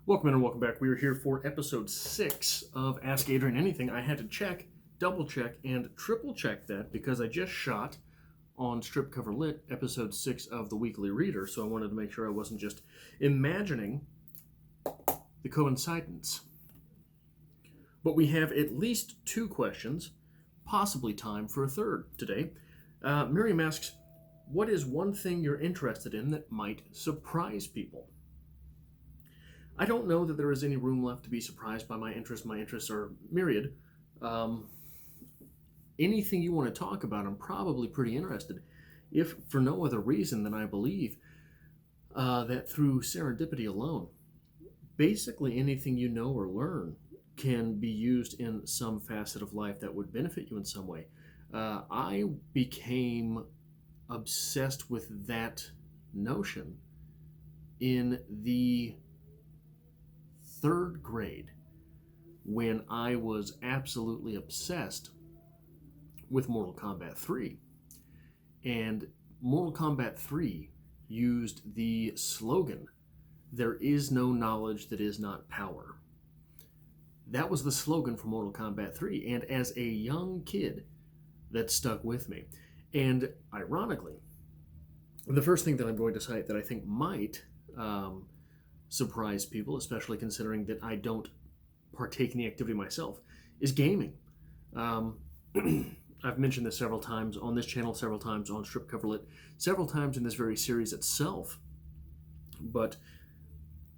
Welcome in and welcome back. We are here for episode 6 of Ask Adrian Anything. I had to check, double check, and triple check that because I just shot on Strip Cover Lit episode 6 of the Weekly Reader, so I wanted to make sure I wasn't just imagining the coincidence. But we have at least 2 questions, possibly time for a third today. Miriam asks, what is one thing you're interested in that might surprise people? I don't know that there is any room left to be surprised by my interests. My interests are myriad. Anything you want to talk about, I'm probably pretty interested, if for no other reason than I believe that through serendipity alone, basically anything you know or learn can be used in some facet of life that would benefit you in some way. I became obsessed with that notion in the 3rd grade when I was absolutely obsessed with Mortal Kombat 3. And Mortal Kombat 3 used the slogan, "There is no knowledge that is not power." That was the slogan for Mortal Kombat 3, and as a young kid, that stuck with me. And ironically, the first thing that I'm going to cite that I think might surprise people, especially considering that I don't partake in the activity myself, is gaming. I've mentioned this several times on this channel, several times on Strip Cover Lit, several times in this very series itself, but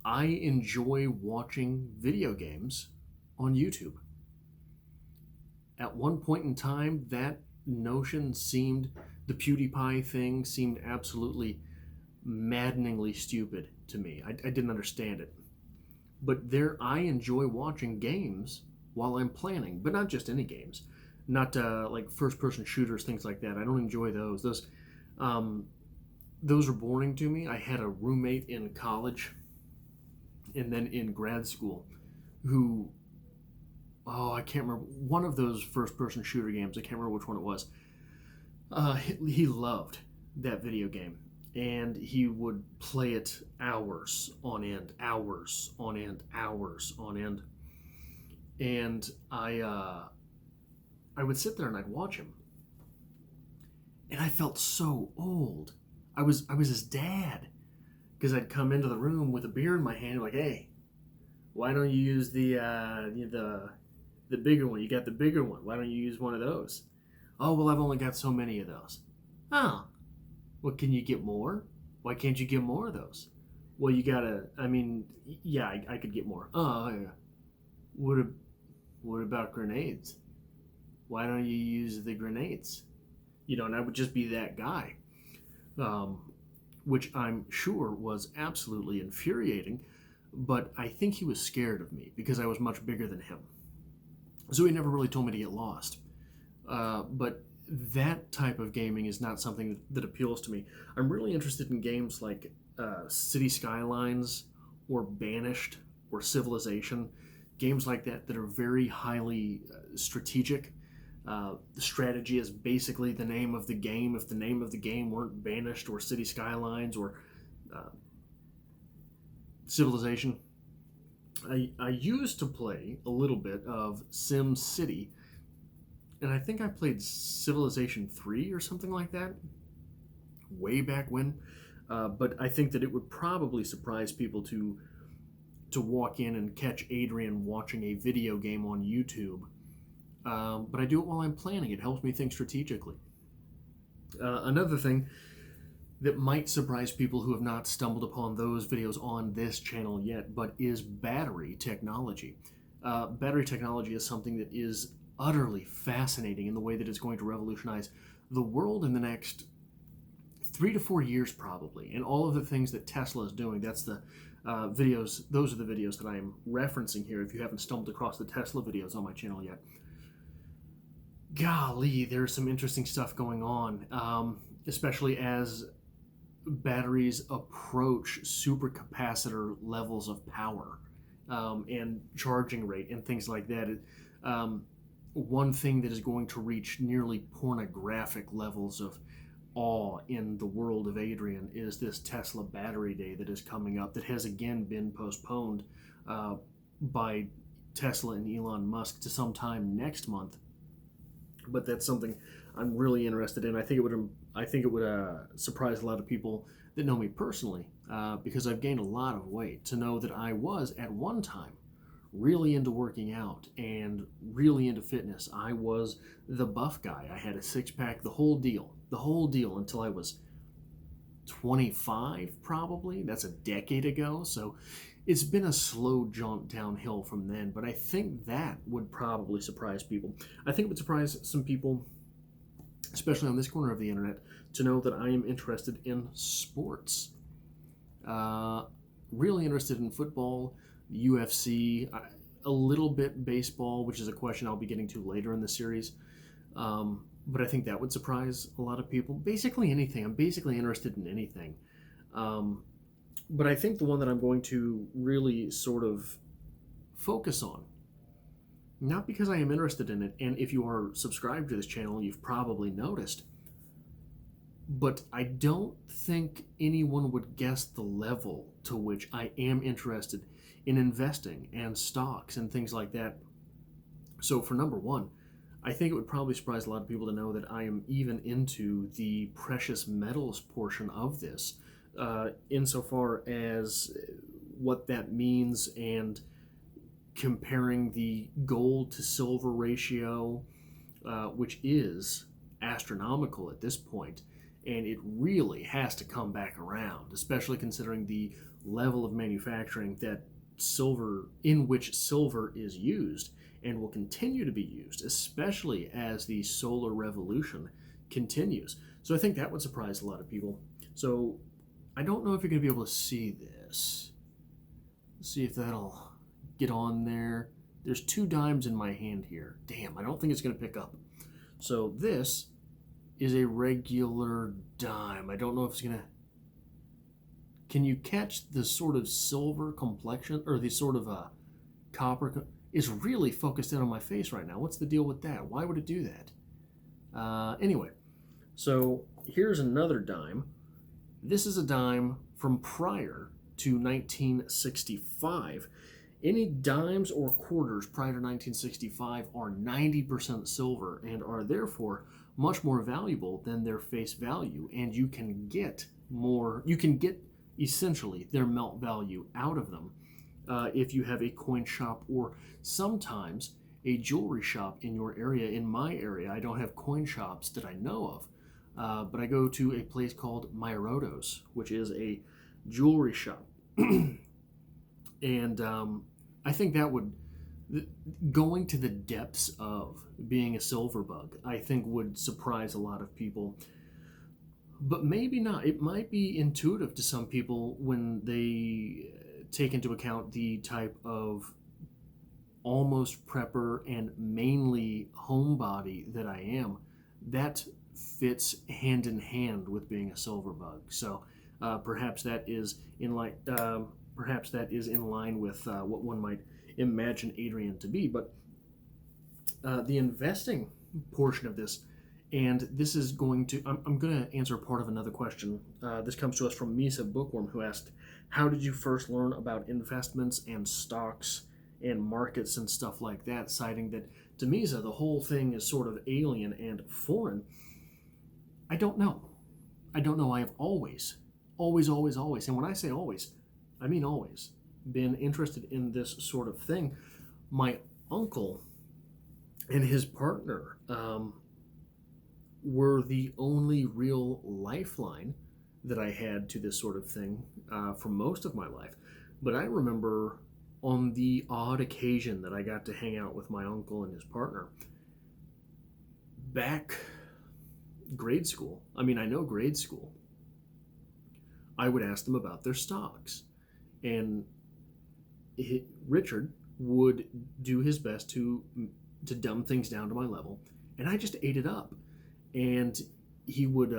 I enjoy watching video games on YouTube. At one point in time, that notion seemed, the PewDiePie thing seemed absolutely maddeningly stupid to me. I didn't understand it. But there, I enjoy watching games while I'm planning, but not just any games. Not like first-person shooters, things like that. I don't enjoy those. Those are boring to me. I had a roommate in college and then in grad school who, I can't remember, one of those first-person shooter games, I can't remember which one it was. He loved that video game. And he would play it hours on end, hours on end, hours on end. And I would sit there and I'd watch him. And I felt so old. I was his dad. Because I'd come into the room with a beer in my hand, like, hey, why don't you use the bigger one? You got the bigger one. Why don't you use one of those? Oh, well, I've only got so many of those. Oh. Well, can you get more? Why can't you get more of those? Well, you gotta, I could get more. Oh, yeah. What about grenades? Why don't you use the grenades? And I would just be that guy. Which I'm sure was absolutely infuriating, but I think he was scared of me because I was much bigger than him. So he never really told me to get lost. But that type of gaming is not something that appeals to me. I'm really interested in games like City Skylines or Banished or Civilization, games like that are very highly strategic. The strategy is basically the name of the game. If the name of the game weren't Banished or City Skylines or Civilization, I used to play a little bit of Sim City, and I think I played Civilization 3 or something like that way back when. But I think that it would probably surprise people to walk in and catch Adrian watching a video game on YouTube. But I do it while I'm planning. It helps me think strategically. Another thing that might surprise people who have not stumbled upon those videos on this channel yet, but is battery technology. Battery technology is something that is utterly fascinating in the way that it's going to revolutionize the world in the next 3 to 4 years probably, and all of the things that Tesla is doing. That's the videos, those are the videos that I am referencing here if you haven't stumbled across the Tesla videos on my channel yet. Golly, there's some interesting stuff going on, especially as batteries approach supercapacitor levels of power and charging rate and things like that. One thing that is going to reach nearly pornographic levels of awe in the world of Adrian is this Tesla Battery Day that is coming up, that has again been postponed by Tesla and Elon Musk to sometime next month. But that's something I'm really interested in. I think it would surprise a lot of people that know me personally, because I've gained a lot of weight. To know that I was at one time really into working out and really into fitness. I was the buff guy. I had a six pack, the whole deal until I was 25, probably. That's a decade ago. So it's been a slow jaunt downhill from then, but I think that would probably surprise people. I think it would surprise some people, especially on this corner of the internet, to know that I am interested in sports. Really interested in football, UFC, a little bit baseball, which is a question I'll be getting to later in the series. But I think that would surprise a lot of people. Basically anything. I'm basically interested in anything. But I think the one that I'm going to really sort of focus on, not because I am interested in it, and if you are subscribed to this channel, you've probably noticed, but I don't think anyone would guess the level to which I am interested in investing and stocks and things like that. So for number one, I think it would probably surprise a lot of people to know that I am even into the precious metals portion of this, insofar as what that means and comparing the gold to silver ratio, which is astronomical at this point, and it really has to come back around, especially considering the level of manufacturing that silver, in which silver is used and will continue to be used, especially as the solar revolution continues. So I think that would surprise a lot of people. So I don't know if you're going to be able to see this. Let's see if that'll get on there. There's 2 dimes in my hand here. Damn, I don't think it's going to pick up. So this is a regular dime. I don't know if it's going to... Can you catch the sort of silver complexion, or the sort of copper? It's really focused in on my face right now. What's the deal with that? Why would it do that? Anyway, so here's another dime. This is a dime from prior to 1965. Any dimes or quarters prior to 1965 are 90% silver and are therefore much more valuable than their face value, and you can get essentially their melt value out of them if you have a coin shop or sometimes a jewelry shop in your area. In my area, I don't have coin shops that I know of, but I go to a place called Myroto's, which is a jewelry shop. And I think that would, going to the depths of being a silver bug, I think would surprise a lot of people. But maybe not. It might be intuitive to some people when they take into account the type of almost prepper and mainly homebody that I am. That fits hand in hand with being a silver bug. So perhaps that is in line. Perhaps that is in line with what one might imagine Adrian to be. But the investing portion of this, and this is going to, I'm going to answer part of another question. This comes to us from Misa Bookworm, who asked, how did you first learn about investments and stocks and markets and stuff like that, citing that to Misa, the whole thing is sort of alien and foreign? I don't know. I don't know. I have always, and when I say always, I mean always, been interested in this sort of thing. My uncle and his partner were the only real lifeline that I had to this sort of thing for most of my life. But I remember on the odd occasion that I got to hang out with my uncle and his partner, back grade school, I know grade school, I would ask them about their stocks. And Richard would do his best to dumb things down to my level, and I just ate it up. And he would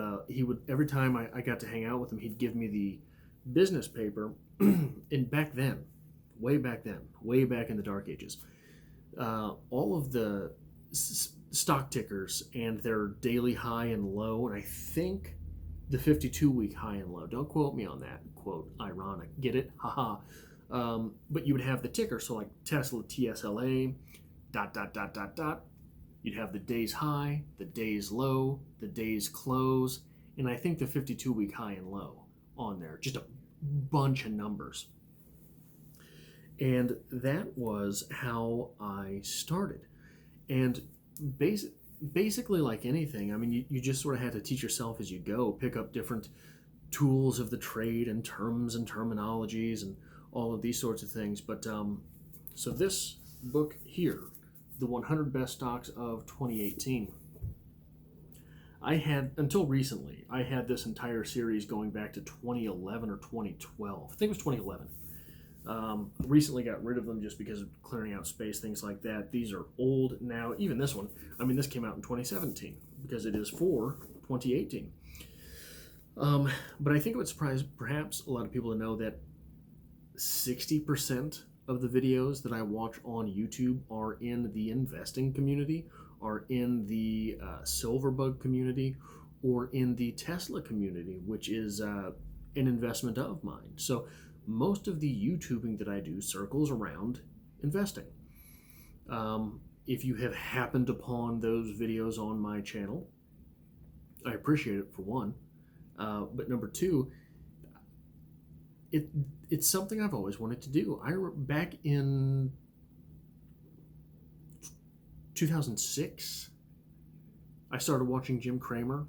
every time I got to hang out with him, he'd give me the business paper. And back then, way back in the dark ages, all of the stock tickers and their daily high and low, and I think the 52-week high and low. Don't quote me on that. Quote, ironic. Get it? Haha. But you would have the ticker, so like Tesla TSLA, dot, dot, dot, dot, dot. You'd have the day's high, the day's low, the day's close, and I think the 52-week high and low on there. Just a bunch of numbers. And that was how I started. And basically, like anything, I mean, you just sort of had to teach yourself as you go, pick up different tools of the trade and terms and terminologies and all of these sorts of things. But so this book here, The 100 Best Stocks of 2018, I had, until recently, I had this entire series going back to 2011 or 2012. I think it was 2011. Recently got rid of them just because of clearing out space, things like that. These are old now. Even this one, I mean, this came out in 2017 because it is for 2018. But I think it would surprise perhaps a lot of people to know that 60% of the videos that I watch on YouTube are in the investing community, are in the Silverbug community, or in the Tesla community, which is an investment of mine. So most of the YouTubing that I do circles around investing. If you have happened upon those videos on my channel, I appreciate it for one. But number two, it's something I've always wanted to do. Back in 2006, I started watching Jim Cramer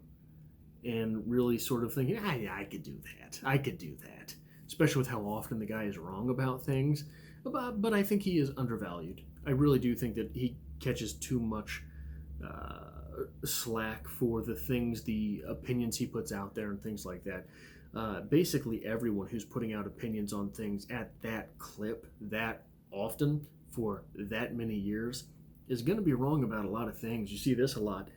and really sort of thinking, I could do that. I could do that. Especially with how often the guy is wrong about things. But I think he is undervalued. I really do think that he catches too much slack for the things, the opinions he puts out there and things like that. Basically everyone who's putting out opinions on things at that clip, that often, for that many years, is going to be wrong about a lot of things. You see this a lot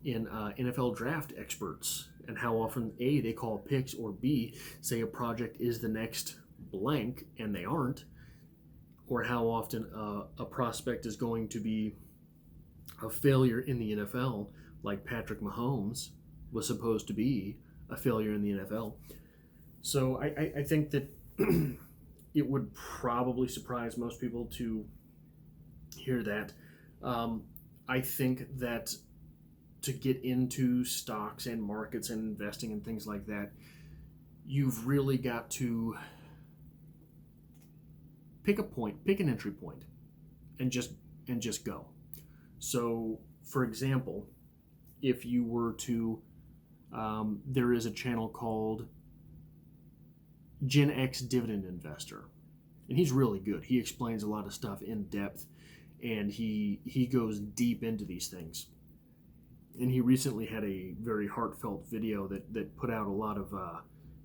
in NFL draft experts, and how often A, they call picks, or B, say a project is the next blank and they aren't, or how often a prospect is going to be a failure in the NFL, like Patrick Mahomes was supposed to be a failure in the NFL. So I think that it would probably surprise most people to hear that. I think that to get into stocks and markets and investing and things like that, you've really got to pick a point, pick an entry point, and just go. So, for example, if you were to, there is a channel called Gen X Dividend Investor, and he's really good. He explains a lot of stuff in depth, and he goes deep into these things. And he recently had a very heartfelt video that put out a lot of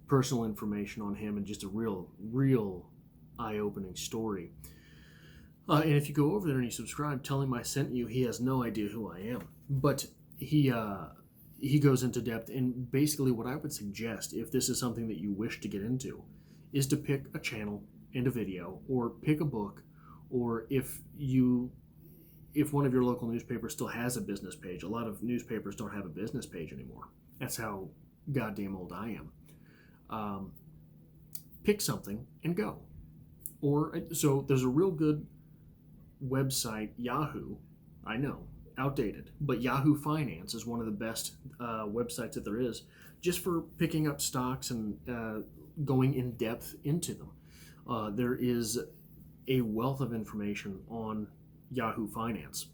personal information on him, and just a real eye-opening story. And if you go over there and you subscribe, tell him I sent you. He has no idea who I am, but he goes into depth. And basically what I would suggest, if this is something that you wish to get into, is to pick a channel and a video, or pick a book, or if one of your local newspapers still has a business page. A lot of newspapers don't have a business page anymore. That's how goddamn old I am. Pick something and go. Or, so there's a real good website, Yahoo, I know, outdated, but Yahoo Finance is one of the best websites that there is, just for picking up stocks and going in depth into them. There is a wealth of information on Yahoo Finance.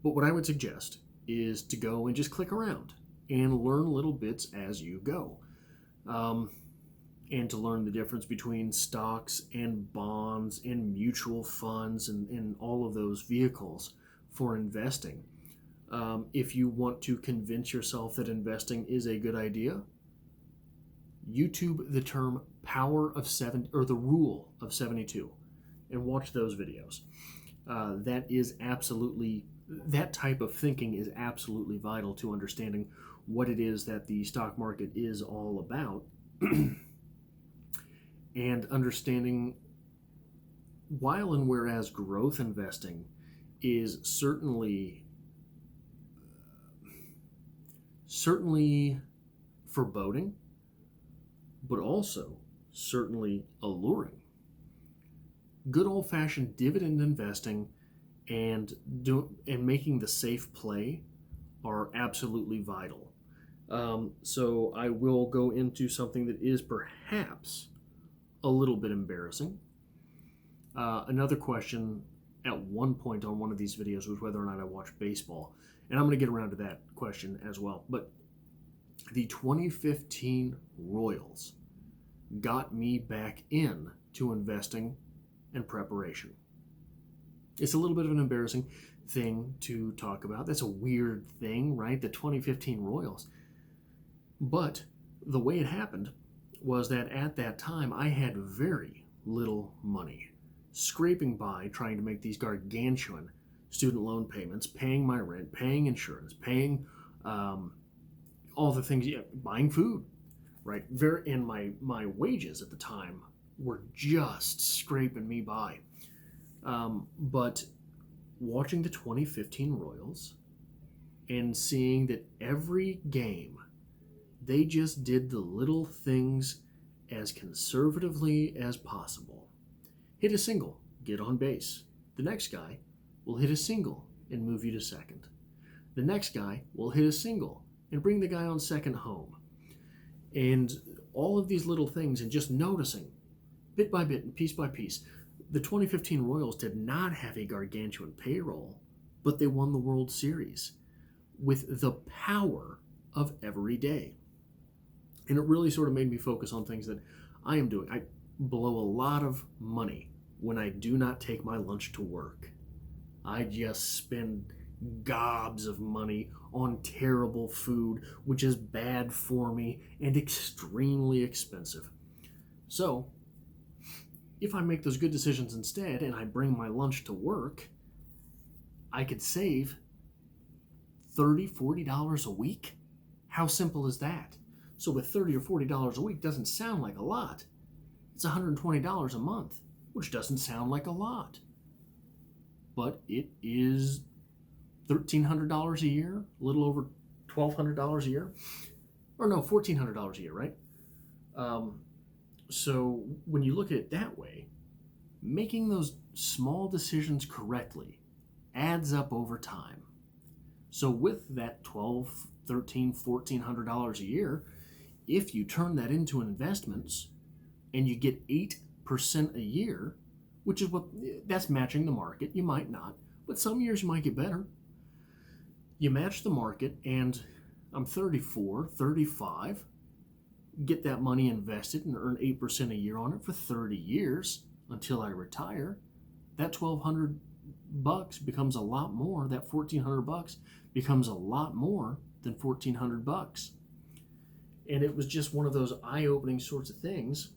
But what I would suggest is to go and just click around and learn little bits as you go. And to learn the difference between stocks and bonds and mutual funds and all of those vehicles for investing. If you want to convince yourself that investing is a good idea, YouTube the term power of 7 or the rule of 72 and watch those videos. That type of thinking is absolutely vital to understanding what it is that the stock market is all about. And understanding while and whereas growth investing is certainly foreboding, but also certainly alluring. good old-fashioned dividend investing and making the safe play are absolutely vital. So I will go into something that is perhaps a little bit embarrassing. Another question at one point on one of these videos was whether or not I watch baseball. And I'm going to get around to that question as well. But the 2015 Royals got me back in to investing and preparation. It's a little bit of an embarrassing thing to talk about. That's a weird thing, right? The 2015 Royals. But the way it happened was that at that time I had very little money, scraping by trying to make these gargantuan student loan payments, paying my rent, paying insurance, paying all the things, buying food, right? And my wages at the time were just scraping me by. But watching the 2015 Royals and seeing that every game, they just did the little things as conservatively as possible. Hit a single, get on base. The next guy will hit a single and move you to second. The next guy will hit a single and bring the guy on second home. And all of these little things, and just noticing bit by bit and piece by piece. The 2015 Royals did not have a gargantuan payroll, but they won the World Series with the power of every day. And it really sort of made me focus on things that I am doing. I blow a lot of money when I do not take my lunch to work. I just spend gobs of money on terrible food, which is bad for me and extremely expensive. So, if I make those good decisions instead and I bring my lunch to work, I could save $30, $40 a week. How simple is that? So with $30 or $40 a week doesn't sound like a lot. It's $120 a month, which doesn't sound like a lot. But it is $1,300 a year, a little over $1,200 a year. Or no, $1,400 a year, right? So when you look at it that way, making those small decisions correctly adds up over time. So with that $1,200, $1,300, $1,400 a year, if you turn that into investments and you get 8% a year, which is that's matching the market. You might not, but some years you might get better. You match the market, and I'm 34, 35, get that money invested and earn 8% a year on it for 30 years until I retire. That $1,200 becomes a lot more. That $1,400 becomes a lot more than $1,400. And it was just one of those eye-opening sorts of things.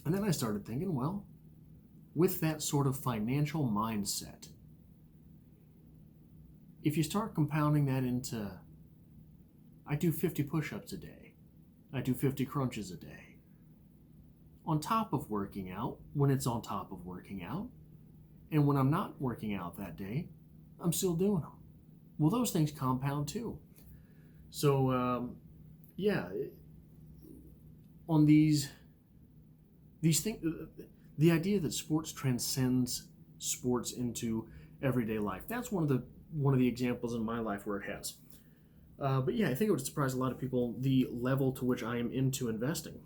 And then I started thinking, well, with that sort of financial mindset, if you start compounding that into, I do 50 push-ups a day, I do 50 crunches a day, on top of working out, when it's on top of working out, and when I'm not working out that day, I'm still doing them. Well, those things compound too. So, on these things, the idea that sports transcends sports into everyday life, that's one of the examples in my life where it has. But yeah, I think it would surprise a lot of people the level to which I am into investing.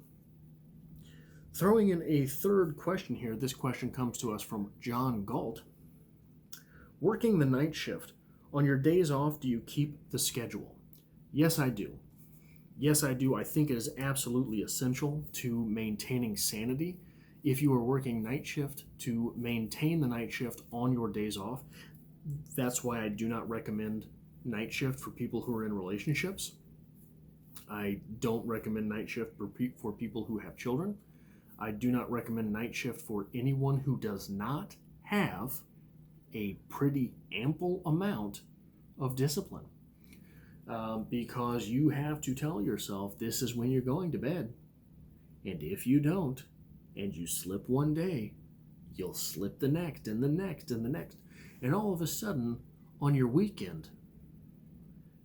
Throwing in a third question here, this question comes to us from John Galt. Working the night shift, on your days off, do you keep the schedule? Yes, I do. Yes, I do. I think it is absolutely essential to maintaining sanity. If you are working night shift, to maintain the night shift on your days off. That's why I do not recommend night shift for people who are in relationships. I don't recommend night shift for people who have children. I do not recommend night shift for anyone who does not have a pretty ample amount of discipline. Because you have to tell yourself this is when you're going to bed. And if you don't, and you slip one day, you'll slip the next and the next and the next. And all of a sudden, on your weekend,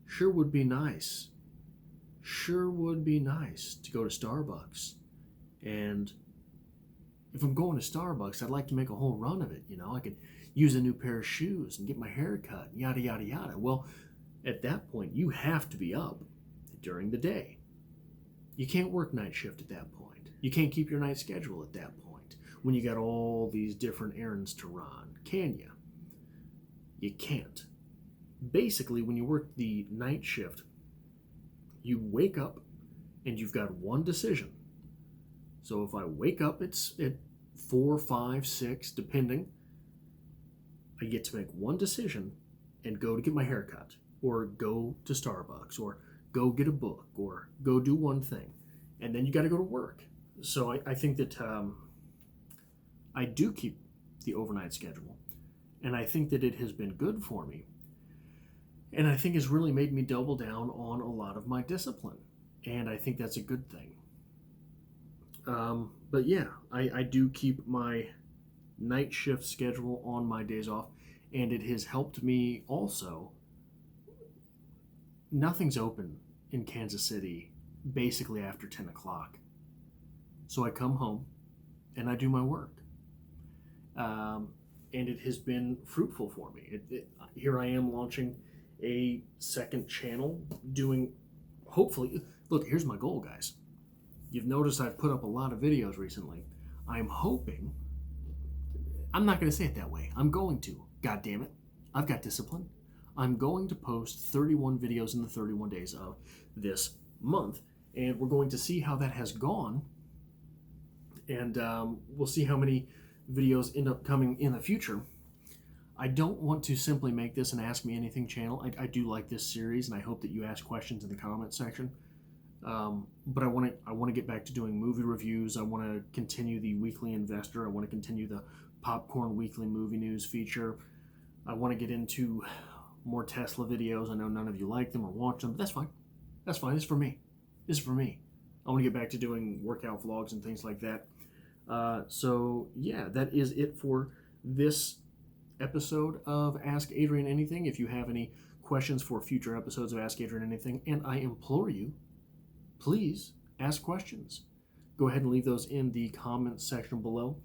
sure would be nice to go to Starbucks and If I'm going to Starbucks, I'd like to make a whole run of it. I could use a new pair of shoes and get my hair cut, yada, yada, yada. Well, at that point, you have to be up during the day. You can't work night shift at that point. You can't keep your night schedule at that point when you got all these different errands to run, can you? You can't. Basically, when you work the night shift, you wake up and you've got one decision. So if I wake up, it's at 4, 5, 6, depending, I get to make one decision and go to get my hair cut, or go to Starbucks, or go get a book, or go do one thing. And then you got to go to work. So I think that I do keep the overnight schedule. And I think that it has been good for me. And I think it's really made me double down on a lot of my discipline. And I think that's a good thing. But yeah, I do keep my night shift schedule on my days off. And it has helped me also. Nothing's open in Kansas City basically after 10 o'clock. So I come home and I do my work. And it has been fruitful for me. Here I am launching a second channel, doing, hopefully, look, here's my goal, guys. You've noticed I've put up a lot of videos recently. I'm hoping, I'm not going to say it that way. I'm going to. God damn it. I've got discipline. I'm going to post 31 videos in the 31 days of this month, and we're going to see how that has gone, and we'll see how many videos end up coming in the future. I don't want to simply make this an Ask Me Anything channel. I do like this series, and I hope that you ask questions in the comment section. But I want to get back to doing movie reviews. I want to continue the Weekly Investor. I want to continue the Popcorn Weekly Movie News feature. I want to get into more Tesla videos. I know none of you like them or watch them, but that's fine. That's fine. It's for me. This is for me. I want to get back to doing workout vlogs and things like that. So yeah, that is it for this episode of Ask Adrian Anything. If you have any questions for future episodes of Ask Adrian Anything, and I implore you, please ask questions. Go ahead and leave those in the comments section below.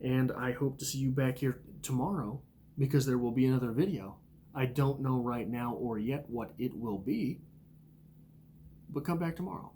And I hope to see you back here tomorrow, because there will be another video. I don't know right now or yet what it will be, but come back tomorrow.